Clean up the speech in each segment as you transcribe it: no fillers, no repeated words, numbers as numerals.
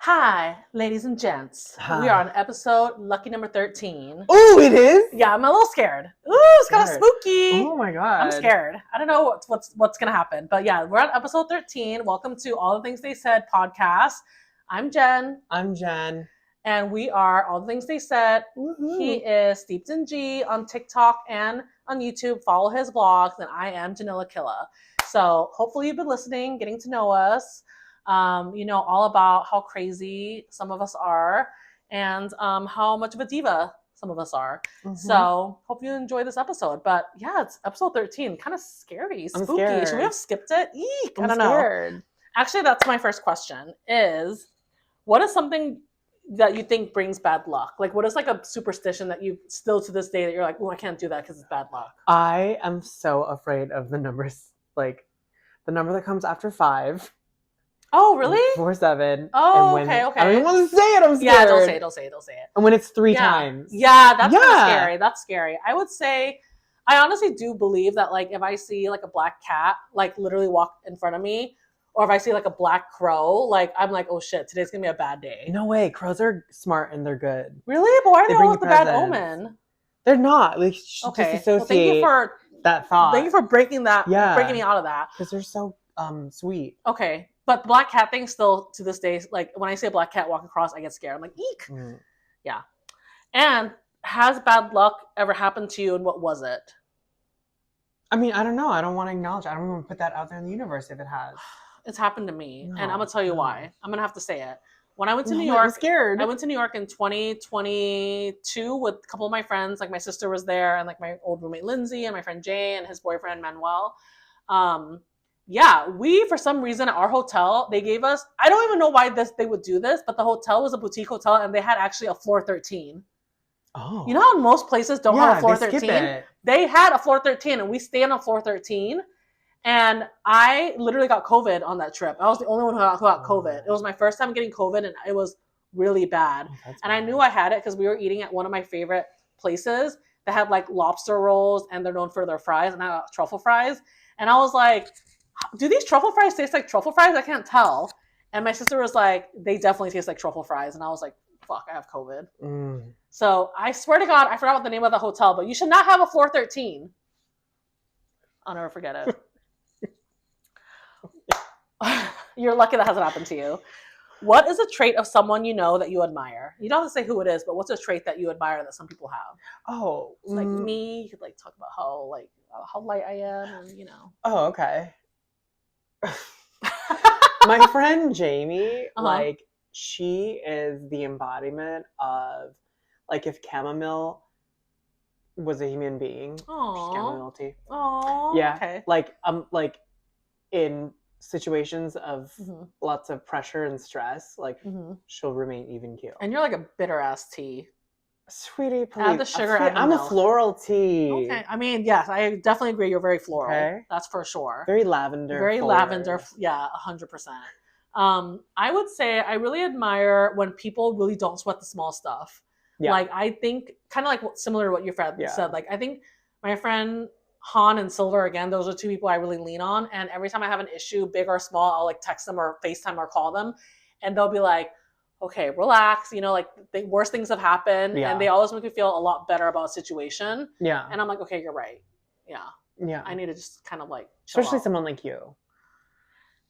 Hi, ladies and gents. Hi. We are on episode lucky number 13. Oh, it is? Yeah, I'm a little scared. Ooh, it's kind of spooky. Oh my god. I'm scared. I don't know what's gonna happen. But yeah, we're on episode 13. Welcome to All the Things They Said podcast. I'm Jen. I'm Jen. And we are All the Things They Said. Woo-hoo. He is Steeped in G on TikTok and on YouTube. Follow his vlogs. And I am Janilla Killa. So hopefully you've been listening, getting to know us. All about how crazy some of us are and how much of a diva some of us are. Mm-hmm. So hope you enjoy this episode. But yeah, it's episode 13. Kind of scary, spooky. I'm scared. Should we have skipped it? Eek, I don't scared. know. Actually, that's my first question is, what is something that you think brings bad luck? Like, what is like a superstition that you still to this day that you're like, oh, I can't do that because it's bad luck? I am so afraid of the numbers, like the number that comes after 5. Oh, really? 4, 7. Oh, okay. I don't even want to say it. I'm scared. Yeah, don't say it. And when it's 3 times. Yeah, that's kind of scary. That's scary. I would say, I honestly do believe that, like, if I see like a black cat, like literally walk in front of me, or if I see like a black crow, like I'm like, oh shit, today's gonna be a bad day. No way. Crows are smart and they're good. Really? But why are they all with the bad omen? They're not. Like, okay. Just associate thank you for that thought. Thank you for breaking me out of that. Because they're so sweet. Okay. But the black cat thing still, to this day, like when I see a black cat walk across, I get scared. I'm like, eek. Mm. Yeah. And has bad luck ever happened to you, and what was it? I mean, I don't know. I don't want to acknowledge. I don't want to put that out there in the universe if it has. It's happened to me, and I'm going to tell you why. I'm going to have to say it. When I went to New York, I'm scared. I went to New York in 2022 with a couple of my friends. Like, my sister was there, and like my old roommate Lindsay, and my friend Jay, and his boyfriend Manuel. Yeah, we, for some reason, at our hotel, they gave us, I don't even know why they would do this, but the hotel was a boutique hotel, and they had actually a floor 13. Oh. You know how most places don't have a floor 13? They had a floor 13, and we stayed on floor 13, and I literally got COVID on that trip. I was the only one who got COVID. It was my first time getting COVID, and it was really bad. And I knew I had it because we were eating at one of my favorite places that had, like, lobster rolls, and they're known for their fries, and I got truffle fries. And I was like, do these truffle fries taste like truffle fries? I can't tell. And my sister was like, they definitely taste like truffle fries. And I was like, fuck, I have COVID. Mm. So I swear to God, I forgot what the name of the hotel, but you should not have a floor 13. I'll never forget it. You're lucky that hasn't happened to you. What is a trait of someone you know that you admire? You don't have to say who it is, but what's a trait that you admire that some people have? Oh. Like me, you could like talk about how light I am, and Oh, okay. My friend Jamie, like, she is the embodiment of, like, if chamomile was a human being. Aww. Chamomile tea. Aww. Yeah. Okay. Like in situations of lots of pressure and stress, like she'll remain even keel. And you're like a bitter ass tea. Sweetie, please. Add the sugar. I'm a floral tea. Okay. I mean, yes, I definitely agree. You're very floral. Okay. That's for sure. Very lavender. Very forward. Lavender. Yeah, 100%. I would say I really admire when people really don't sweat the small stuff. Yeah. Like, I think kind of like similar to what your friend said. Like, I think my friend Han and Silver, again, those are 2 people I really lean on. And every time I have an issue, big or small, I'll like text them or FaceTime or call them, and they'll be like, okay, relax, like the worst things have happened. Yeah. And they always make me feel a lot better about a situation. Yeah. And I'm like, okay, you're right. Yeah. Yeah. I need to just kind of like chill especially out. Someone like you.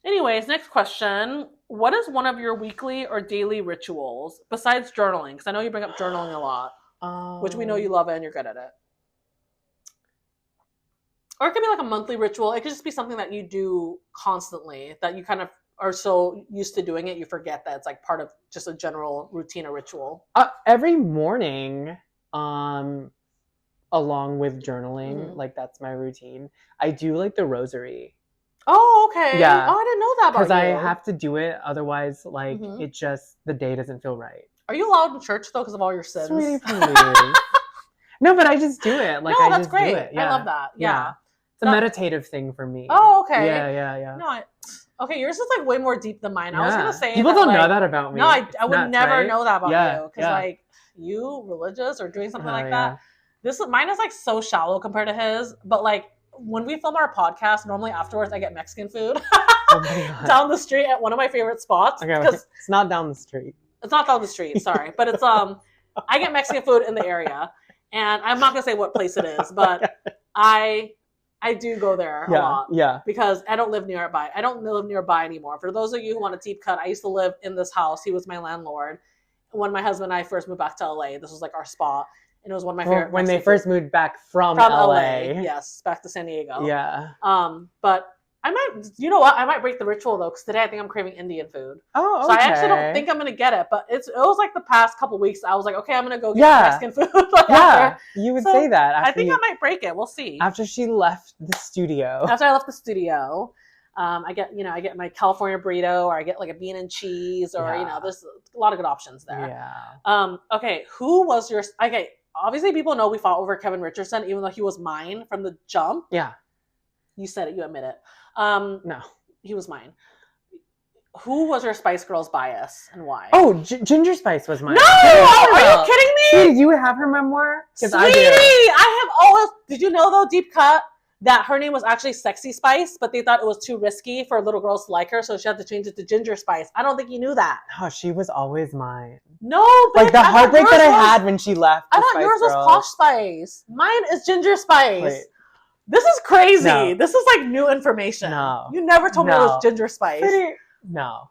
Anyways, next question. What is one of your weekly or daily rituals besides journaling? Because I know you bring up journaling a lot, which we know you love it and you're good at it. Or it could be like a monthly ritual. It could just be something that you do constantly that you kind of are so used to doing it, you forget that it's like part of just a general routine or ritual. Every morning, along with journaling, like that's my routine. I do like the rosary. Oh, okay. Yeah. Oh, I didn't know that about you. Because I have to do it, otherwise, like it just the day doesn't feel right. Are you allowed in church though because of all your sins? Sweetie, please. No, but I just do it. Like, no, I that's just great. do it. Yeah. I love that. Yeah. It's a meditative thing for me. Oh, okay. Yeah. No, okay, yours is like way more deep than mine. I was gonna say people don't know that about me. No, I would never know that about you because like you religious or doing something like that. Mine is like so shallow compared to his. But like when we film our podcast, normally afterwards I get Mexican food. Oh my God. Down the street at one of my favorite spots. Okay, it's not down the street. It's not down the street, sorry. But it's I get Mexican food in the area. And I'm not gonna say what place it is, but I do go there a lot. Yeah. Because I don't live nearby. I don't live nearby anymore. For those of you who want a deep cut, I used to live in this house. He was my landlord. When my husband and I first moved back to LA, this was like our spot. And it was one of my favorite. When they first moved back from LA. Yes, back to San Diego. Yeah. But I might, you know what? I might break the ritual though, because today I think I'm craving Indian food. Oh, okay. So I actually don't think I'm gonna get it, but it was like the past couple weeks. I was like, okay, I'm gonna go get Mexican food. Yeah, you would say that. I think I might break it. We'll see. After she left the studio. After I left the studio, I get my California burrito, or I get like a bean and cheese, or there's a lot of good options there. Yeah. Okay, who was your? Okay, obviously people know we fought over Kevin Richardson, even though he was mine from the jump. Yeah. You said it. You admit it. No. He was mine. Who was your Spice Girls bias and why? Oh, Ginger Spice was mine. No! Are you kidding me? Do you have her memoir? Sweetie! I have always... Did you know, though, deep cut, that her name was actually Sexy Spice, but they thought it was too risky for little girls to like her, so she had to change it to Ginger Spice. I don't think you knew that. Oh, she was always mine. No, bitch, like the heartbreak that I had when she left. I thought yours was Posh Spice. Mine is Ginger Spice. Wait. This is crazy. No. This is like new information. No. You never told me it was Ginger Spice. No.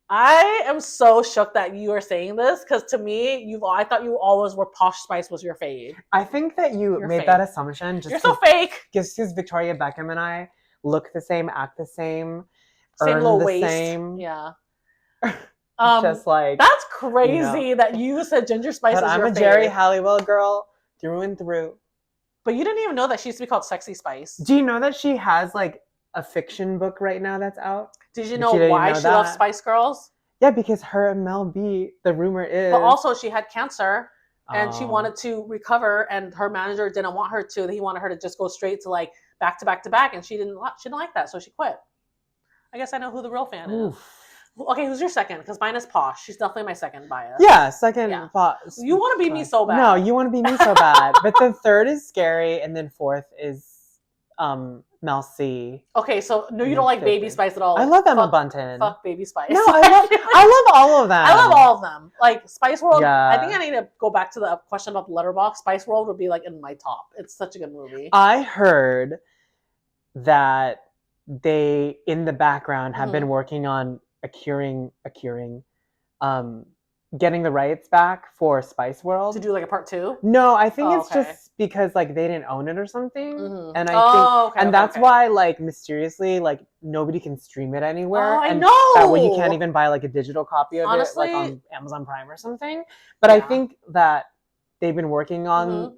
I am so shook that you are saying this, because to me, I thought you always were Posh Spice was your fave. I think that you're made that assumption. You're so fake. Because Victoria Beckham and I look the same, act the same, same earn low the waist. Same. Yeah. Just like that's crazy that you said Ginger Spice is your fave. I'm a Jerry Halliwell girl through and through. But you didn't even know that she used to be called Sexy Spice. Do you know that she has like a fiction book right now that's out? Did you know why she loves Spice Girls? Yeah, because her and Mel B, the rumor is... But also she had cancer and she wanted to recover, and her manager didn't want her to. He wanted her to just go straight to like back to back to back, and she didn't like that, so she quit. I guess I know who the real fan is. Okay, who's your second? Because mine is Posh. She's definitely my second bias. Yeah, second Posh. You want to be me so bad. No, you want to be me so bad. But the third is Scary, and then fourth is Mel C. Okay, so you don't like Baby Spice at all. I love Emma Bunton. Fuck Baby Spice. No, I love all of them. I love all of them. Like Spice World. Yeah. I think I need to go back to the question about the Letterboxd. Spice World would be like in my top. It's such a good movie. I heard that they in the background have been working on getting the rights back for Spice World. To do like a part 2? No, I think it's just because like they didn't own it or something. Mm-hmm. And I think that's why like mysteriously like nobody can stream it anywhere. Oh, I know. That way you can't even buy like a digital copy of it like on Amazon Prime or something. But I think that they've been working on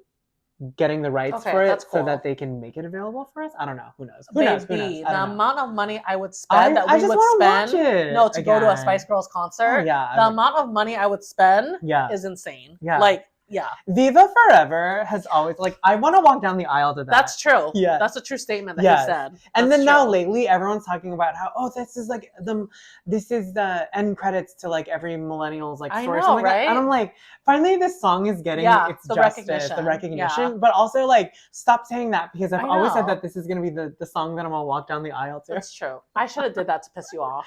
getting the rights for it so that they can make it available for us. I don't know. Who knows? Who knows? The amount of money I would spend that we would spend to go to a Spice Girls concert. The amount of money I would spend is insane. Yeah. Like, yeah. Viva Forever has always like I want to walk down the aisle to that. That's true. Yeah. That's a true statement that he said. And then now lately everyone's talking about how this is the end credits to like every millennial's like story. I know, right? Like that. And I'm like, finally this song is getting its justice, the recognition. But also like stop saying that, because I've always said that this is gonna be the song that I'm gonna walk down the aisle to. That's true. I should have did that to piss you off.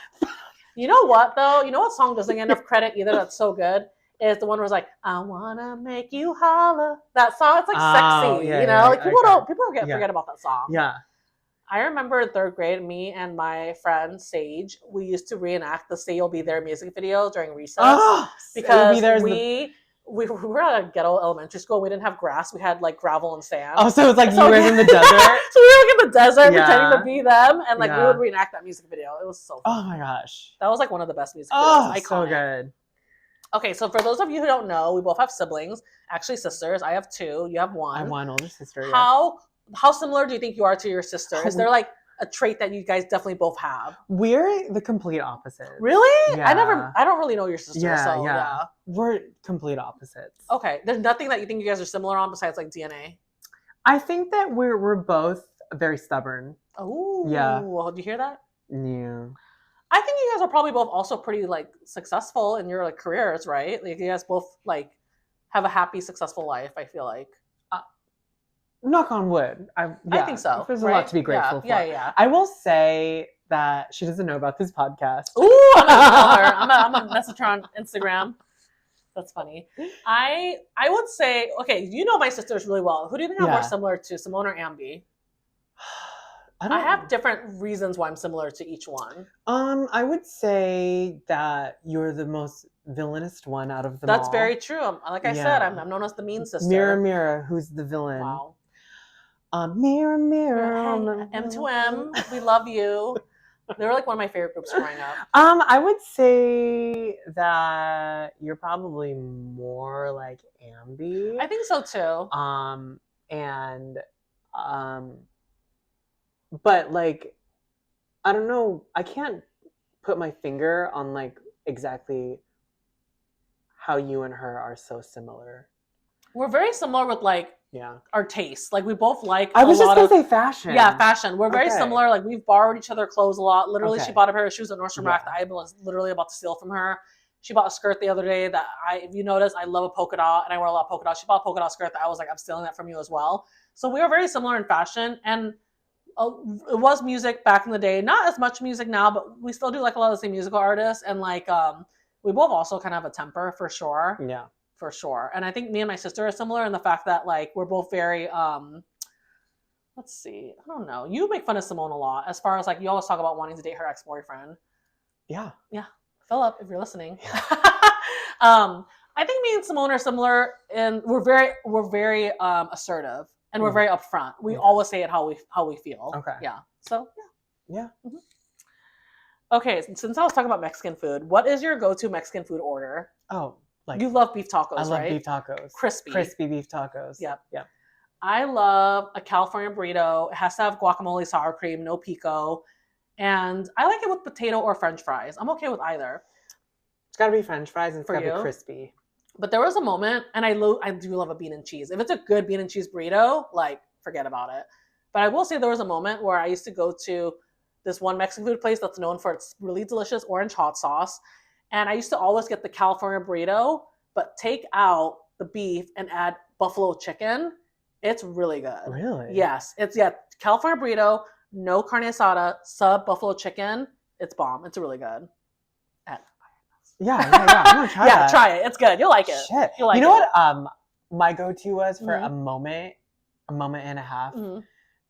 You know what though? You know what song doesn't get enough credit either that's so good? Is the one where it's like, I wanna make you holla. That song, it's like sexy, you know? Like people don't forget about that song. Yeah. I remember in 3rd grade, me and my friend Sage, we used to reenact the Say You'll Be There music video during recess. Because we were at a ghetto elementary school. We didn't have grass. We had like gravel and sand. Oh, so it's like you were in the desert? So we were like in the desert pretending to be them. And like we would reenact that music video. It was so fun. Oh my gosh. That was like one of the best music videos. Iconic. So good. Okay, so for those of you who don't know, we both have siblings, actually sisters. I have 2. You have 1. I have 1 older sister. How similar do you think you are to your sister? Is there like a trait that you guys definitely both have? We're the complete opposite. Really? Yeah. I don't really know your sister. Yeah. We're complete opposites. Okay. There's nothing that you think you guys are similar on besides like DNA? I think that we're both very stubborn. Oh. Yeah. Well, do you hear that? Yeah. I think you guys are probably both also pretty like successful in your like careers, right? Like you guys both like have a happy, successful life. I feel like. Knock on wood. I think so. There's a lot to be grateful for. Yeah. I will say that she doesn't know about this podcast. Ooh, I'm gonna tell her. I'm gonna message her on Instagram. That's funny. I would say, okay, you know my sisters really well. Who do you think I'm more similar to, Simone or Ambi? I have different reasons why I'm similar to each one. I would say that you're the most villainous one out of them all. That's very true. Like I said, I'm known as the mean sister. Mirror, mirror, who's the villain? Wow. Mirror, mirror. Hey, M2M, we love you. They were like one of my favorite groups growing up. I would say that you're probably more like Ambi. I think so too. But like, I don't know. I can't put my finger on like exactly how you and her are so similar. We're very similar with like our tastes. Like we both like. I was just gonna say fashion. Yeah, fashion. We're very similar. Like we've borrowed each other clothes a lot. Literally, she bought a pair of shoes at Nordstrom Rack that I was literally about to steal from her. She bought a skirt the other day that if you notice, I love a polka dot and I wear a lot of polka dots. She bought a polka dot skirt that I was like, I'm stealing that from you as well. So we are very similar in fashion, and it was music back in the day. Not as much music now, but we still do like a lot of the same musical artists, and like we both also kind of have a temper for sure. Yeah. For sure. And I think me and my sister are similar in the fact that like we're both very let's see, I don't know. You make fun of Simone a lot as far as like you always talk about wanting to date her ex-boyfriend. Yeah. Yeah. Philip, if you're listening. I think me and Simone are similar, and we're very assertive, and we're very upfront. We always say it how we feel. Okay. Yeah. So yeah. Mm-hmm. Okay, since I was talking about Mexican food, what is your go-to Mexican food order? Oh, like you love beef tacos, right? I love beef tacos. Crispy beef tacos. Yep. Yep. I love a California burrito. It has to have guacamole, sour cream, no pico. And I like it with potato or French fries. I'm okay with either. It's got to be French fries and it's got to be crispy. But there was a moment, and I do love a bean and cheese. If it's a good bean and cheese burrito, like, forget about it. But I will say there was a moment where I used to go to this one Mexican food place that's known for its really delicious orange hot sauce. And I used to always get the California burrito, but take out the beef and add buffalo chicken. It's really good. Really? Yes. It's California burrito, no carne asada, sub buffalo chicken. It's bomb. It's really good. Yeah. I'm gonna try that. Yeah, try it. It's good. You'll like it. Shit. You'll like you know what? My go-to was for a moment and a half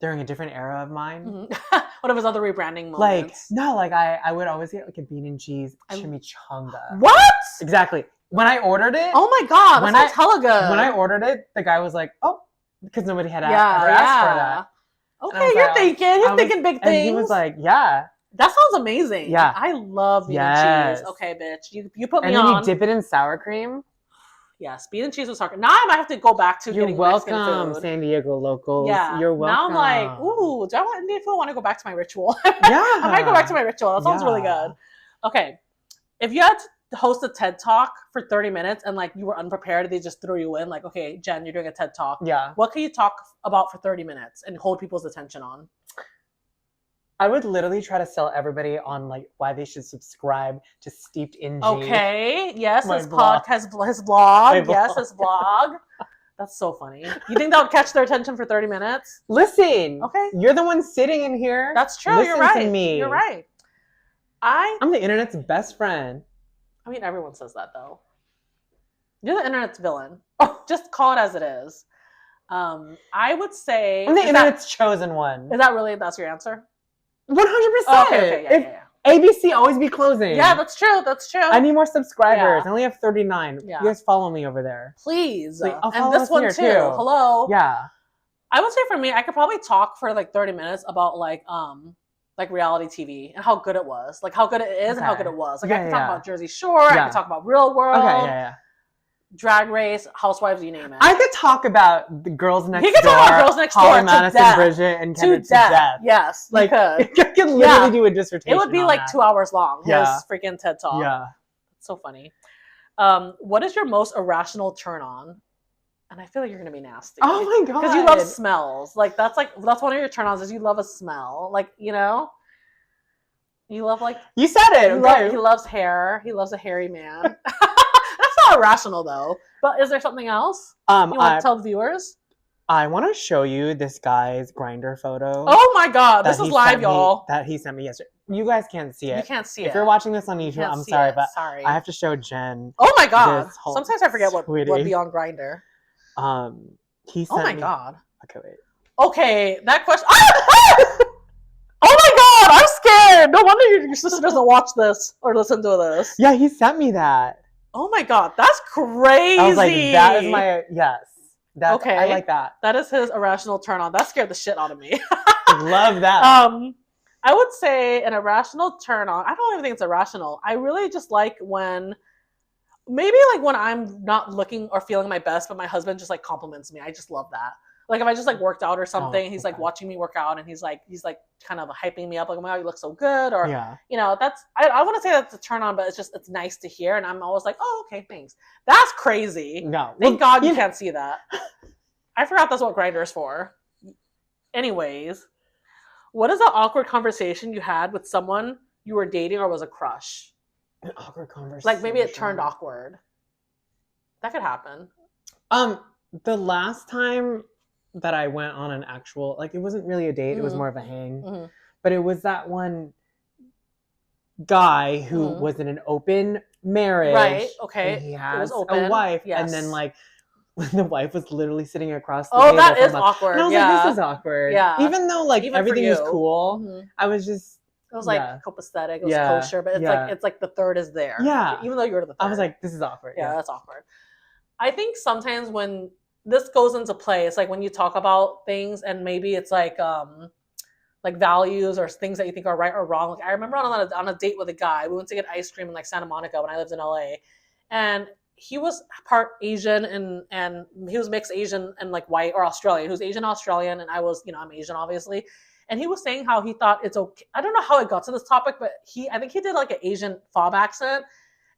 during a different era of mine. Mm-hmm. One of his other rebranding moments. Like I would always get like a bean and cheese chimichanga. What? Exactly. When I ordered it. Oh my god, that sounds hella good. When I ordered it, the guy was like, "Oh," because nobody had ever asked for that. Okay, you're thinking big things. And he was like, "Yeah." That sounds amazing. Yeah. I love bean and cheese. Okay, bitch. You put me on. And then you dip it in sour cream. Yes, bean and cheese with sour cream. Now I might have to go back to getting Mexican food. You're welcome, San Diego locals. Yeah. You're welcome. Now I'm like, ooh, do I want Indian food? I want to go back to my ritual. Yeah. I might go back to my ritual. That sounds really good. Okay. If you had to host a TED Talk for 30 minutes and like you were unprepared, they just threw you in like, okay, Jen, you're doing a TED Talk. Yeah. What can you talk about for 30 minutes and hold people's attention on? I would literally try to sell everybody on like why they should subscribe to Steeped in G. Okay. Yes, his blog. Yes, his blog. That's so funny. You think that would catch their attention for 30 minutes? Listen. Okay. You're the one sitting in here. That's true. Listen You're right. to me. You're right. I'm the internet's best friend. I mean, everyone says that though. You're the internet's villain. Just call it as it is. I would say I'm the internet's chosen one. Is that really? That's your answer? 100%. Okay, yeah. ABC always be closing. Yeah, that's true. I need more subscribers. I only have 39. Yeah. You guys follow me over there. Please. I'll and this one too. Hello. Yeah. I would say for me, I could probably talk for like 30 minutes about like reality TV and how good it was. Like how good it is and how good it was. Like I could talk about Jersey Shore. I could talk about Real World. Okay, yeah. Drag Race, Housewives, you name it. I could talk about the Girls Next Door. He could talk about Girls Next Door Holly Madison, Bridget, and Kendra to death. Yes, like I could literally do a dissertation. It would be like 2 hours long. His freaking TED Talk. Yeah, it's so funny. What is your most irrational turn on? And I feel like you're gonna be nasty. Oh my god! Because you love smells. Like that's one of your turn ons is you love a smell. Like you love like you said it. He loves hair. He loves a hairy man. Not irrational though, but is there something else you want to tell the viewers? I want to show you this guy's Grindr photo. Oh my god, this is live, y'all. That he sent me yesterday. you guys can't see it. You can't see it. If you're watching this on YouTube, I'm sorry, but I have to show Jen. Oh my god! Sometimes I forget what be on Grindr. He sent me. God. Okay, wait. Okay, that question. Oh my god! I'm scared. No wonder your sister doesn't watch this or listen to this. Yeah, he sent me that. Oh my god, that's crazy. I was like, that is my okay. I like that. That is his irrational turn on. That scared the shit out of me. Love that. I would say an irrational turn on. I don't even think it's irrational. I really just like when I'm not looking or feeling my best, but my husband just like compliments me. I just love that. Like if I just like worked out or something, he's like watching me work out and he's like kind of hyping me up, like, oh my god, you look so good, or you know, that's I want to say that's a turn on, but it's nice to hear, and I'm always like, oh, okay, thanks. That's crazy. No, thank God you can't see that. I forgot that's what Grindr is for. Anyways, what is an awkward conversation you had with someone you were dating or was a crush? An awkward conversation. Like maybe it turned awkward. That could happen. The last time that I went on an actual, like, it wasn't really a date, it was more of a hang, but it was that one guy who was in an open marriage, right? Okay, and he has a wife, and then like the wife was literally sitting across the table. That is awkward. And I was like, this is awkward. Yeah, even though like everything was cool, I was just. It was like copacetic, it was kosher, but it's like the third is there. Yeah, even though you're the third, I was like, this is awkward. Yeah, that's awkward. I think sometimes when this goes into play, it's like when you talk about things and maybe it's like values or things that you think are right or wrong. Like I remember on a date with a guy, we went to get ice cream in like Santa Monica when I lived in LA, and he was part Asian and he was mixed Asian and like white or Australian. He was Asian Australian, and I was, I'm Asian obviously. And he was saying how he thought it's okay. I don't know how it got to this topic, but I think he did like an Asian fob accent.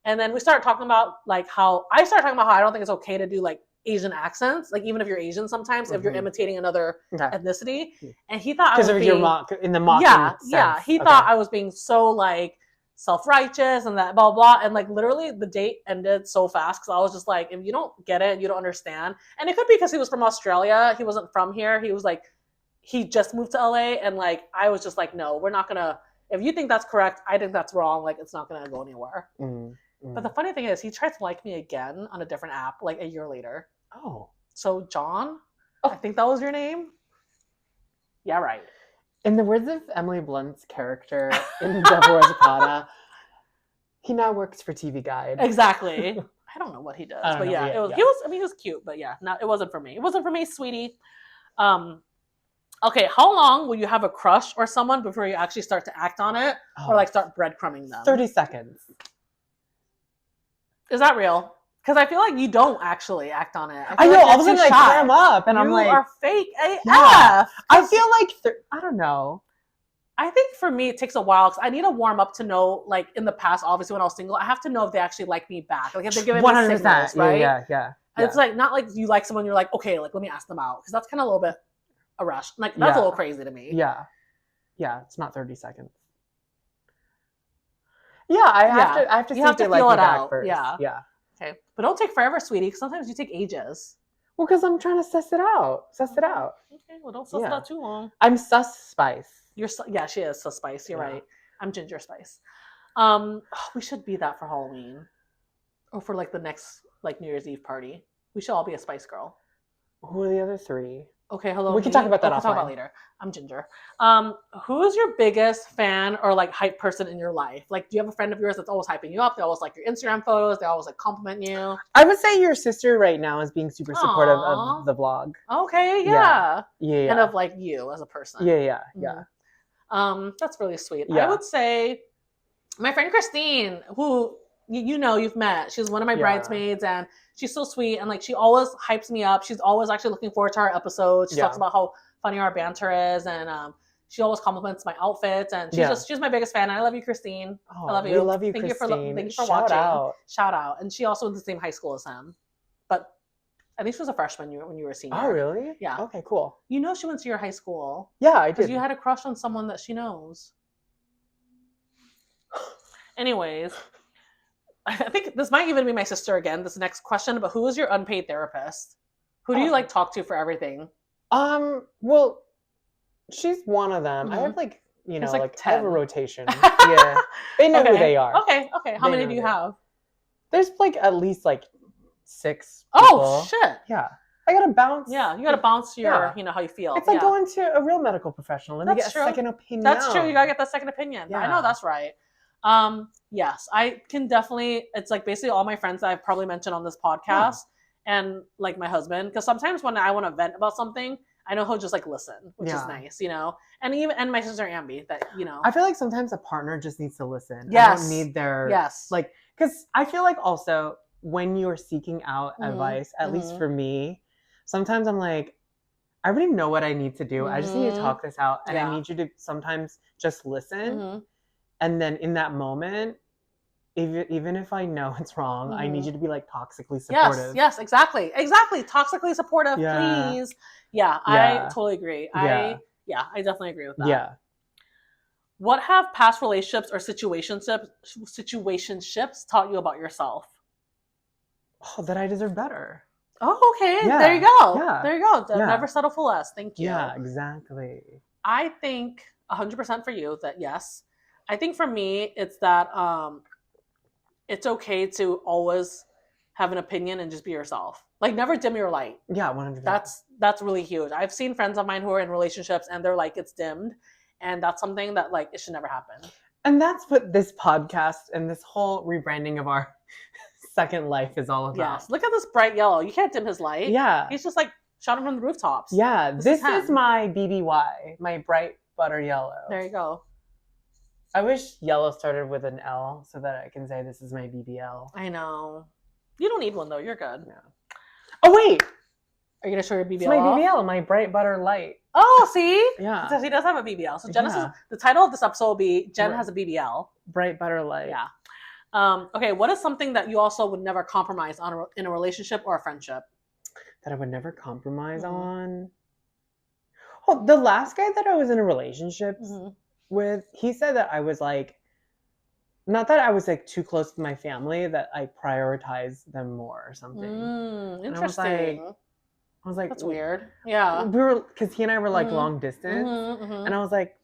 And then we started talking about how I don't think it's okay to do like Asian accents, like even if you're Asian sometimes, if you're imitating another ethnicity. And he thought because of your in the mocking sense. He thought I was being so like self-righteous and that blah blah, and like literally the date ended so fast because I was just like, if you don't get it, you don't understand. And it could be because he was from Australia, he wasn't from here. He was like, he just moved to LA, and like I was just like, no, we're not gonna. If you think that's correct, I think that's wrong. Like it's not gonna go anywhere. But the funny thing is, he tried to like me again on a different app like a year later. Oh. So John, I think that was your name? Yeah, right. In the words of Emily Blunt's character in Devil Wears Prada, he now works for TV Guide. Exactly. I don't know what he does, but yeah, it was. He was. I mean, he was cute, but yeah, no, it wasn't for me. It wasn't for me, sweetie. Okay, how long will you have a crush or someone before you actually start to act on it, or like start breadcrumbing them? 30 seconds. Is that real? Because I feel like you don't actually act on it. I know, all of a sudden I clam up and I'm like... You are fake AF! Yeah. I feel like, I don't know. I think for me, it takes a while because I need to warm up to know, like in the past, obviously when I was single, I have to know if they actually like me back. Like if they're giving me signals, right? Yeah. It's like, not like you like someone, you're like, okay, like let me ask them out. Because that's kind of a little bit a rush. Like that's a little crazy to me. Yeah. It's not 30 seconds. Yeah, I have to see if they like me back first. Yeah. Okay. But don't take forever, sweetie, because sometimes you take ages. Well, because I'm trying to suss it out. Okay, well, don't suss it out too long. I'm sus spice. Yeah, she is sus spice. You're right. I'm ginger spice. We should be that for Halloween. Or for like the next like New Year's Eve party. We should all be a Spice Girl. Who are the other three? Okay, hello. We can talk about that offline. We'll talk about later. I'm Ginger. Who's your biggest fan or like hype person in your life? Like, do you have a friend of yours that's always hyping you up? They always like your Instagram photos. They always like compliment you. I would say your sister right now is being super supportive of the vlog. Okay, yeah. And of like you as a person. Yeah. That's really sweet. Yeah. I would say my friend Christine, who you've met. She's one of my bridesmaids, and she's so sweet, and like she always hypes me up. She's always actually looking forward to our episodes. She talks about how funny our banter is, and she always compliments my outfits, and she's my biggest fan. I love you, Christine. I love you. We love you, Christine. Thank you for watching. Shout out. And she also went to the same high school as him, but I think she was a freshman when you were a senior. Oh, really? Yeah. Okay, cool. You know she went to your high school. Yeah, I did. Because you had a crush on someone that she knows. Anyways. I think this might even be my sister again, this next question, but who is your unpaid therapist? Who do you like talk to for everything? Well, she's one of them. I have like you know, like 10. I have a rotation. Yeah. They know who they are. Okay. How many do you have? There's like at least like 6 people. Oh, shit. Yeah. I gotta bounce. Yeah, you gotta bounce your, you know, how you feel. It's like going to a real medical professional and get a second opinion. That's true. You gotta get that second opinion. Yeah. I know that's right. Yes, I can definitely. It's like basically all my friends that I've probably mentioned on this podcast, and like my husband, because sometimes when I want to vent about something, I know he'll just like listen, which is nice, you know. And my sister Ambi, that you know. I feel like sometimes a partner just needs to listen. Yes. I don't need their like, because I feel like also when you're seeking out advice, at least for me. Sometimes I'm like, I already know what I need to do. I just need to talk this out. And I need you to sometimes just listen. And then in that moment, even if I know it's wrong, I need you to be like toxically supportive. Yes, exactly. Toxically supportive, please. Yeah, I totally agree. I definitely agree with that. Yeah. What have past relationships or situationships taught you about yourself? Oh, that I deserve better. Oh, okay. Yeah. There you go. Yeah. There you go. Never settle for less. Thank you. Yeah, exactly. I think 100% for you that yes. I think for me, it's that it's okay to always have an opinion and just be yourself. Like never dim your light. Yeah, 100%. That's really huge. I've seen friends of mine who are in relationships and they're like, it's dimmed. And that's something that like, it should never happen. And that's what this podcast and this whole rebranding of our second life is all about. Yes. Look at this bright yellow. You can't dim his light. Yeah. He's just like shot him from the rooftops. Yeah. This is my BBY, my bright butter yellow. There you go. I wish yellow started with an L so that I can say this is my BBL. I know. You don't need one though. You're good. Yeah. Oh, wait. Are you going to show your BBL? It's my BBL, my bright butter light. Oh, see? Yeah. So she does have a BBL. So the title of this episode will be Jen has a BBL. Bright butter light. Yeah. Okay, what is something that you also would never compromise on in a relationship or a friendship? That I would never compromise on? Oh, the last guy that I was in a relationship with, he said that I was like, not that I was like too close to my family, that I prioritize them more or something. Interesting. I was like, that's weird. Yeah. Because he and I were like long distance. And I was like,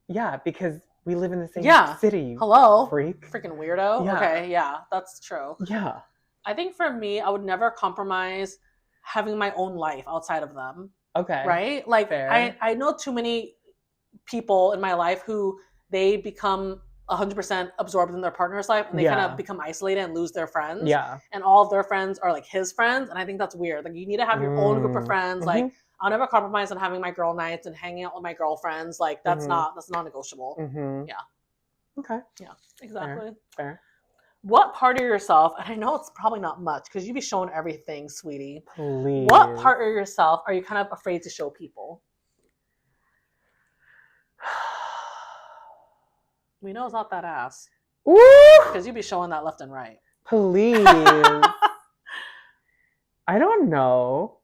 yeah, because we live in the same city. Hello. Freak. Freaking weirdo. Yeah. Okay, yeah, that's true. Yeah. I think for me, I would never compromise having my own life outside of them. Okay. Right? Like, I know too many people in my life who they become 100% absorbed in their partner's life and they kind of become isolated and lose their friends. Yeah. And all of their friends are like his friends. And I think that's weird. Like, you need to have your own group of friends. Like, I'll never compromise on having my girl nights and hanging out with my girlfriends. Like, that's that's non-negotiable. Yeah. Okay. Yeah, exactly. Fair. What part of yourself, and I know it's probably not much because you be showing everything, sweetie. Please. What part of yourself are you kind of afraid to show people? We know it's not that ass. Ooh! Because you be showing that left and right. Please. I don't know.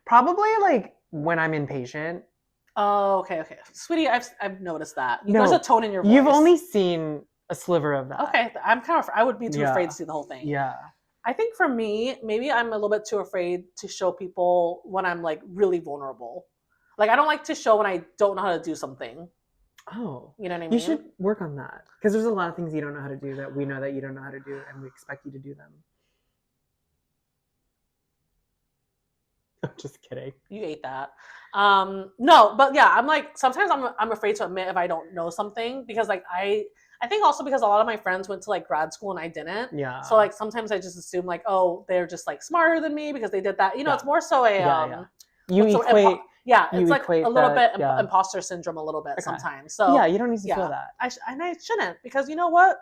Probably like when I'm impatient. Oh, okay. Sweetie, I've noticed that. There's a tone in your voice. You've only seen a sliver of that. Okay, I'm kind of, I would be too afraid to see the whole thing. Yeah. I think for me, maybe I'm a little bit too afraid to show people when I'm like really vulnerable. Like, I don't like to show when I don't know how to do something. Oh. You know what I mean? You should work on that. Because there's a lot of things you don't know how to do that we know that you don't know how to do, and we expect you to do them. I'm just kidding. You ate that. No, but yeah, I'm like, sometimes I'm afraid to admit if I don't know something, because like I think also because a lot of my friends went to like grad school and I didn't. Yeah. So like sometimes I just assume like, oh, they're just like smarter than me because they did that. You know, it's more so a you equate. It's like a little bit imposter syndrome a little bit sometimes. So yeah, you don't need to feel that. I shouldn't, because you know what?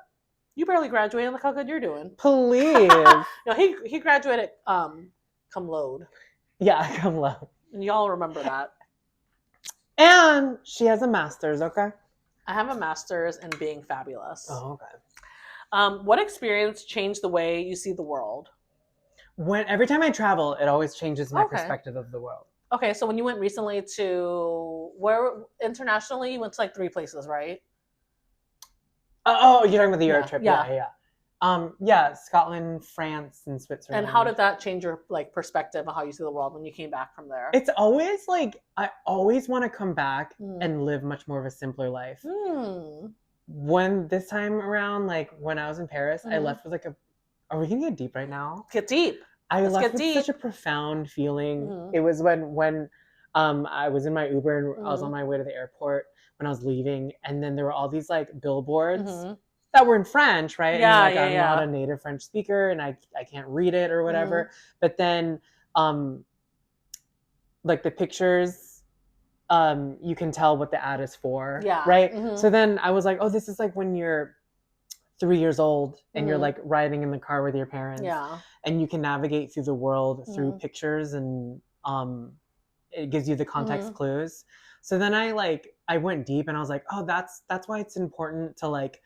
You barely graduated. Look how good you're doing. Please. No, he graduated cum laude. Yeah, cum laude. And y'all remember that. And she has a master's, okay? I have a master's in being fabulous. Oh, okay. What experience changed the way you see the world? Every time I travel, it always changes my perspective of the world. Okay, so when you went recently to internationally, you went to like 3 places, right? Oh, you're talking about the Europe trip. Yeah. Yeah, Scotland, France, and Switzerland. And how did that change your like perspective on how you see the world when you came back from there? It's always like I always want to come back and live much more of a simpler life. When this time around, like when I was in Paris, I left with like are we gonna get deep right now? Get deep. Let's left with such a profound feeling. It was when I was in my Uber and I was on my way to the airport when I was leaving, and then there were all these like billboards that were in French, right? Yeah, and, like, I'm not a native French speaker and I can't read it or whatever. But then like the pictures, you can tell what the ad is for. Yeah. Right? So then I was like, oh, this is like when you're 3 years old and you're like riding in the car with your parents. Yeah. And you can navigate through the world through pictures, and it gives you the context clues. So then I went deep and I was like, oh, that's why it's important to like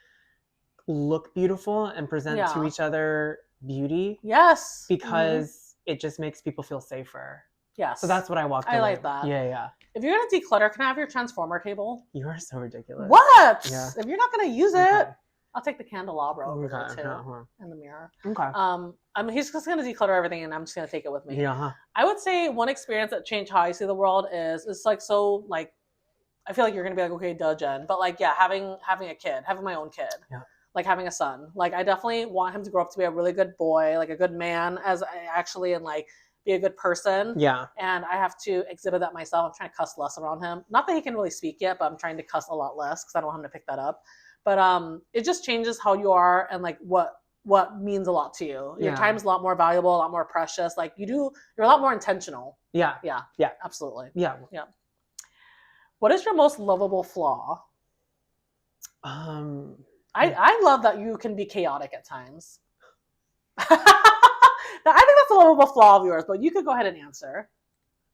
look beautiful and present to each other beauty. Yes. Because it just makes people feel safer. Yes. So that's what I walked away. I like that. Yeah. If you're gonna declutter, can I have your transformer cable? You are so ridiculous. What? Yeah. If you're not gonna use it, I'll take the candelabra over there too, and the mirror. Okay. I mean, he's just gonna declutter everything, and I'm just gonna take it with me. Yeah. I would say one experience that changed how I see the world is it's like so like, I feel like you're gonna be like, okay, duh, Jen, but like, yeah, having a kid, having my own kid, like having a son, like I definitely want him to grow up to be a really good boy, like a good man, and like be a good person. Yeah. And I have to exhibit that myself. I'm trying to cuss less around him. Not that he can really speak yet, but I'm trying to cuss a lot less because I don't want him to pick that up. But it just changes how you are and like what means a lot to you. Your time's a lot more valuable, a lot more precious. Like you're a lot more intentional. Yeah. Absolutely. Yeah. What is your most lovable flaw? I love that you can be chaotic at times. I think that's a lovable flaw of yours, but you could go ahead and answer.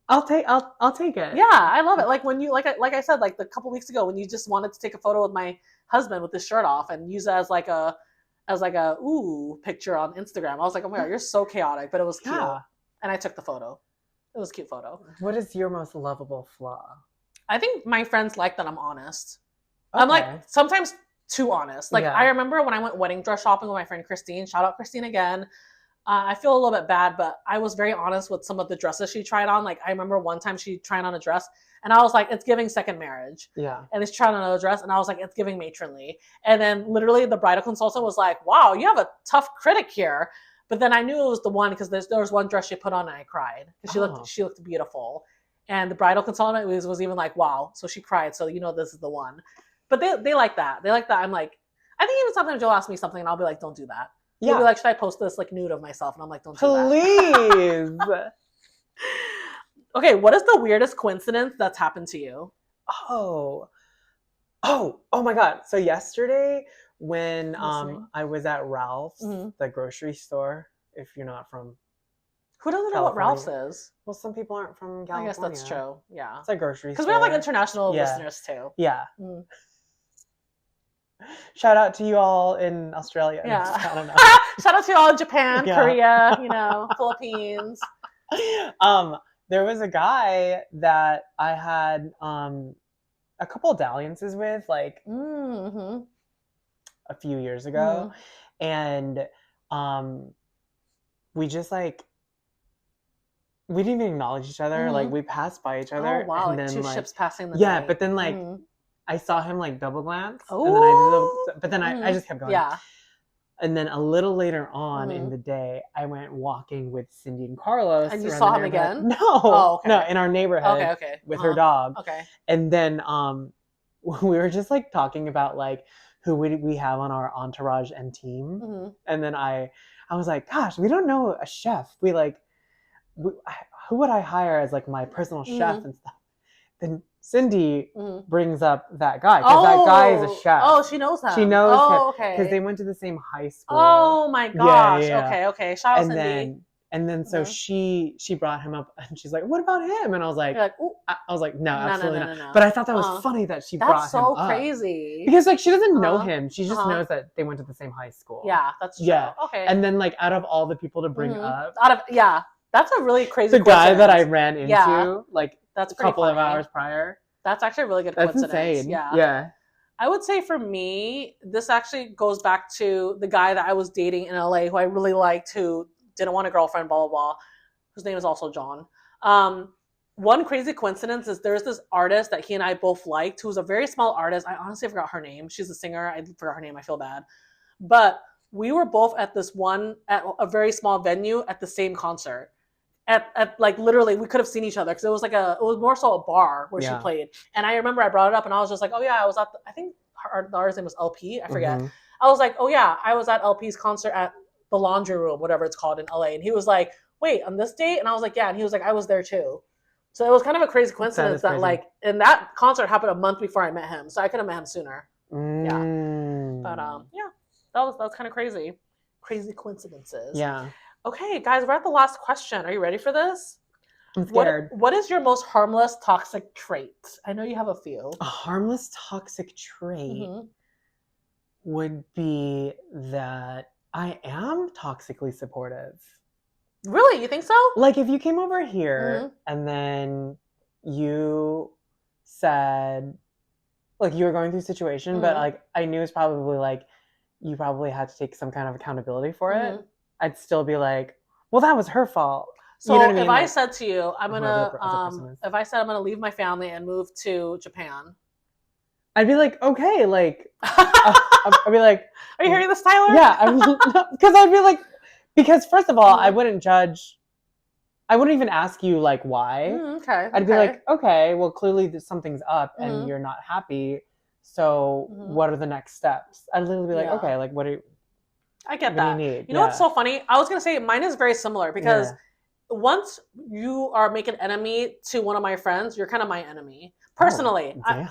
I'll take it. Yeah, I love it. Like when you like I said, like a couple weeks ago when you just wanted to take a photo with my husband with his shirt off and use it as like a ooh picture on Instagram. I was like, oh my god, you're so chaotic, but it was cute. Yeah. And I took the photo. It was a cute photo. What is your most lovable flaw? I think my friends like that I'm honest. Okay. I'm like sometimes too honest. Like I remember when I went wedding dress shopping with my friend Christine. Shout out Christine again. I feel a little bit bad, but I was very honest with some of the dresses she tried on. Like I remember one time she tried on a dress and I was like, it's giving second marriage. Yeah. And she tried on another dress and I was like, it's giving matronly. And then literally the bridal consultant was like, wow, you have a tough critic here. But then I knew it was the one because there was one dress she put on and I cried because she looked beautiful. And the bridal consultant was even like, wow. So she cried. So you know this is the one. But they like that. They like that. I'm like, I think even sometimes you'll ask me something and I'll be like, don't do that. Yeah. You'll be like, should I post this like nude of myself? And I'm like, don't do that. Please. Okay, what is the weirdest coincidence that's happened to you? Oh my God. So yesterday when I was at Ralph's, the grocery store, if you're not from Who doesn't know what Ralph's is? Well, some people aren't from California. I guess that's true. Yeah. It's a grocery store. Because we have like international listeners too. Yeah. Shout out to you all in Australia. Yeah. I don't know. Shout out to you all in Japan, Korea, Philippines. There was a guy that I had a couple of dalliances with like a few years ago. And we just like we didn't even acknowledge each other. Like we passed by each other. Oh wow, and like then, two ships passing the night. night. But then like I saw him like double glance. Oh. And then I did but then I just kept going. Yeah. And then a little later on in the day, I went walking with Cindy and Carlos. And you saw him again? No. Oh, okay. No, in our neighborhood. Okay. With her dog. Okay. And then we were just like talking about like who we have on our entourage and team. And then I was like, gosh, we don't know a chef. Who would I hire as like my personal chef and stuff? Then Cindy brings up that guy because that guy is a chef. Oh, she knows him. She knows him. Okay. Because they went to the same high school. Oh my gosh. Yeah. Okay. Shout out Cindy. And then so she brought him up and she's like, what about him? And I was like, no, absolutely not. But I thought that was funny that she brought him up. That's so crazy. Because like she doesn't know him. She just knows that they went to the same high school. Yeah, that's true. Yeah. Okay. And then like out of all the people to bring up. That's a really crazy the guy that I ran into like that's a couple funny. of hours prior. That's actually a really good coincidence. That's insane. Yeah. I would say for me, this actually goes back to the guy that I was dating in LA who I really liked, who didn't want a girlfriend, blah, blah, blah, whose name is also John. One crazy coincidence is there's this artist that he and I both liked, who's a very small artist. I honestly forgot her name. She's a singer. I forgot her name. I feel bad. But we were both at a very small venue at the same concert. At like literally we could have seen each other because it was more so a bar where she played. And I remember I brought it up and I was just like, oh yeah, I was at I think the artist's name was LP, I forget. I was like, oh yeah, I was at LP's concert at the Laundry Room, whatever it's called in LA. And he was like, wait, on this date? And I was like, yeah. And he was like, I was there too. So it was kind of a crazy coincidence that like, and that concert happened a month before I met him. So I could have met him sooner. Yeah. But yeah, that was kind of crazy. Crazy coincidences. Yeah. Okay, guys, we're at the last question. Are you ready for this? I'm scared. What is your most harmless toxic trait? I know you have a few. A harmless toxic trait would be that I am toxically supportive. Really? You think so? Like if you came over here and then you said, like you were going through a situation, but like I knew it's probably like you probably had to take some kind of accountability for it. I'd still be like, well, that was her fault. So you know what I mean? I said to you, if I said I'm gonna leave my family and move to Japan, I'd be like, okay, like, I'd be like, are you hearing this, Tyler? Yeah, because I'd be like, because first of all, I wouldn't judge. I wouldn't even ask you like why. Okay. I'd be like, okay, well, clearly something's up and you're not happy. So what are the next steps? I'd literally be like, okay, like what do you? I get that. You know what's so funny? I was going to say mine is very similar because once you are making an enemy to one of my friends, you're kind of my enemy. Personally. I'm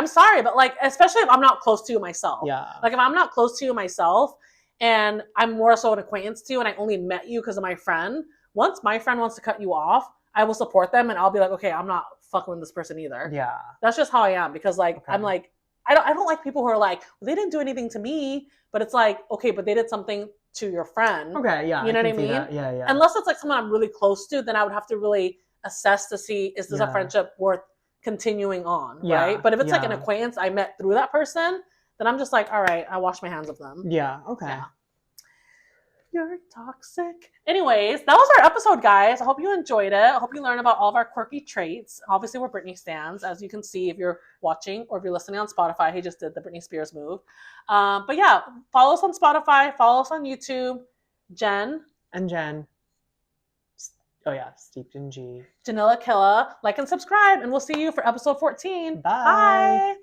sorry. But like, especially if I'm not close to you myself. Yeah. Like if I'm not close to you myself and I'm more so an acquaintance to you and I only met you because of my friend, once my friend wants to cut you off, I will support them and I'll be like, okay, I'm not fucking with this person either. Yeah. That's just how I am because like, I'm like, I don't like people who are like, well, they didn't do anything to me, but it's like, okay, but they did something to your friend. Okay, yeah. You know what I mean? Yeah. Unless it's like someone I'm really close to, then I would have to really assess to see, is this a friendship worth continuing on, right? But if it's like an acquaintance I met through that person, then I'm just like, all right, I wash my hands of them. Yeah, okay. Yeah. You're toxic. Anyways, that was our episode, guys. I hope you enjoyed it. I hope you learned about all of our quirky traits. Obviously, we're Britney stans, as you can see if you're watching or if you're listening on Spotify. He just did the Britney Spears move. But yeah, follow us on Spotify. Follow us on YouTube. Jen. And Jen. Oh yeah, steeped in G. Janilla Killa. Like and subscribe, and we'll see you for episode 14. Bye. Bye.